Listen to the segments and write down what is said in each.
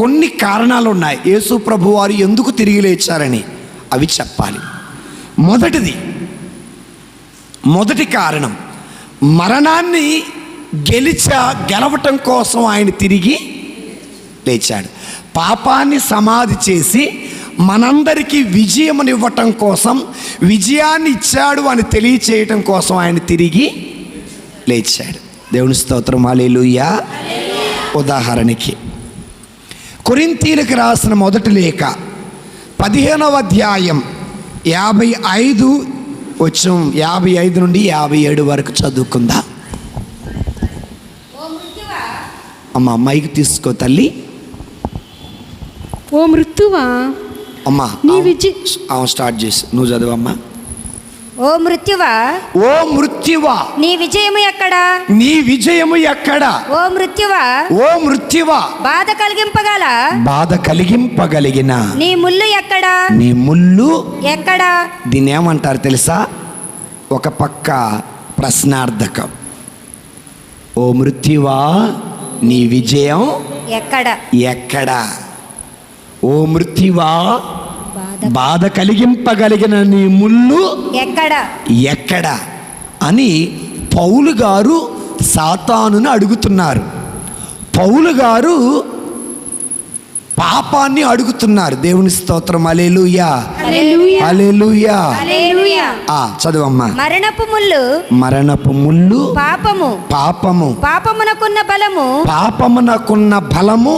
కొన్ని కారణాలు ఉన్నాయి యేసు ప్రభు వారు ఎందుకు తిరిగి లేచారని, అవి చెప్పాలి. మొదటి కారణం, మరణాన్ని గెలవటం కోసం ఆయన తిరిగి లేచాడు. పాపాన్ని సమాధి చేసి మనందరికీ విజయమునివ్వటం కోసం, విజయాన్ని ఇచ్చాడు అని తెలియచేయటం కోసం ఆయన తిరిగి లేచాడు. దేవుని స్తోత్రం, హల్లెలూయా. ఉదాహరణకి కొరింథీయులకు రాసిన మొదటి లేఖ 15వ అధ్యాయం 55 నుండి 57 వరకు చదువుకుందా. అమ్మ మైక్ తీసుకో తల్లి. ఓ మృత్యువా, అమ్మా స్టార్ట్ చేసి నువ్వు చదువమ్మా. ఓ మృత్యువా, ఓ మృత్యువా, నీ విజయము ఎక్కడా? నీ విజయము ఎక్కడా? ఓ మృత్యువా, ఓ మృత్యువా, బాధ కలిగింపగలిగిన నీ ముల్లు ఎక్కడా? నీ ముల్లు ఎక్కడా? దీన్ని ఏమంటారు తెలుసా? ఒక పక్క ప్రశ్నార్థకం. ఓ మృత్యువా, నీ విజయం ఎక్కడా? ఓ మృత్యువా, బాధ కలిగింపగలిగిన నీ ముళ్ళు ఎక్కడా అని పౌలు గారు సాతానుని అడుగుతున్నారు. పౌలు గారు పాపాన్ని అడుగుతున్నారు. దేవుని స్తోత్రం, హల్లెలూయా, హల్లెలూయా. చదువమ్మా. మరణపు ముళ్ళు పాపమునకున్న బలము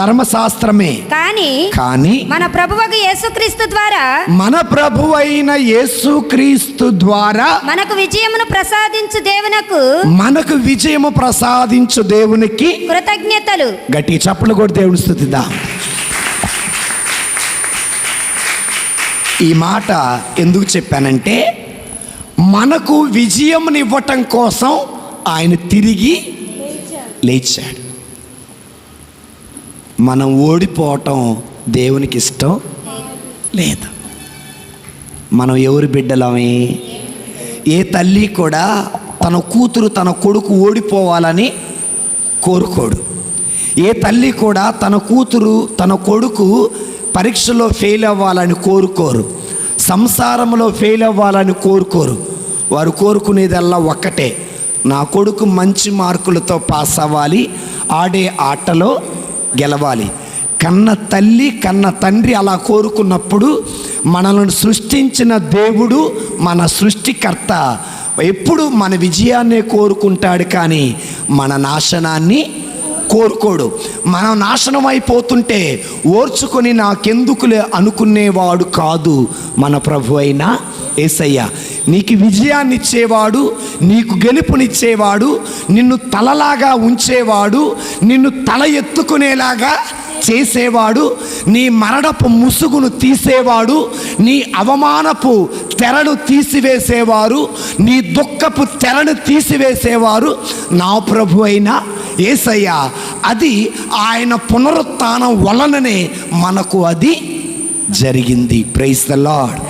ధర్మశాస్త్రమే. కానీ మన ప్రభువైన యేసుక్రీస్తు ద్వారా మనకు విజయమును ప్రసాదించు దేవునికి కృతజ్ఞతలు. గట్టి చప్పట్లు కొట్టి దేవుని స్తుతిద్దాం. ఈ మాట ఎందుకు చెప్పానంటే, మనకు విజయమునివ్వటం కోసం ఆయన తిరిగి లేచాడు. మనం ఓడిపోవటం దేవునికి ఇష్టం లేదు. మనం ఎవరి బిడ్డలమే? ఏ తల్లి కూడా తన కూతురు తన కొడుకు ఓడిపోవాలని కోరుకోడు. ఏ తల్లి కూడా తన కూతురు తన కొడుకు పరీక్షలో ఫెయిల్ అవ్వాలని కోరుకోరు. సంసారంలో ఫెయిల్ అవ్వాలని కోరుకోరు. వారు కోరుకునేదల్లా ఒక్కటే, నా కొడుకు మంచి మార్కులతో పాస్ అవ్వాలి, ఆడే ఆటలో గెలవాలి. కన్న తల్లి కన్న తండ్రి అలా కోరుకున్నప్పుడు మనల్ని సృష్టించిన దేవుడు, మన సృష్టికర్త ఎప్పుడు మన విజయాన్నే కోరుకుంటాడు, కానీ మన నాశనాన్ని కోరుకోడు. మనం నాశనం అయిపోతుంటే ఓర్చుకొని నాకెందుకులే అనుకునేవాడు కాదు మన ప్రభు అయిన యేసయ్య. నీకు విజయాన్ని ఇచ్చేవాడు, నీకు గెలుపునిచ్చేవాడు, నిన్ను తలలాగా ఉంచేవాడు, నిన్ను తల ఎత్తుకునేలాగా చేసేవాడు, నీ మరణపు ముసుగును తీసేవాడు, నీ అవమానపు తెరను తీసివేసేవారు, నీ దుఃఖపు తెరను తీసివేసేవారు నా ప్రభు అయిన యేసయ్య. అది ఆయన పునరుత్థానం వలననే మనకు అది జరిగింది. Praise the lord.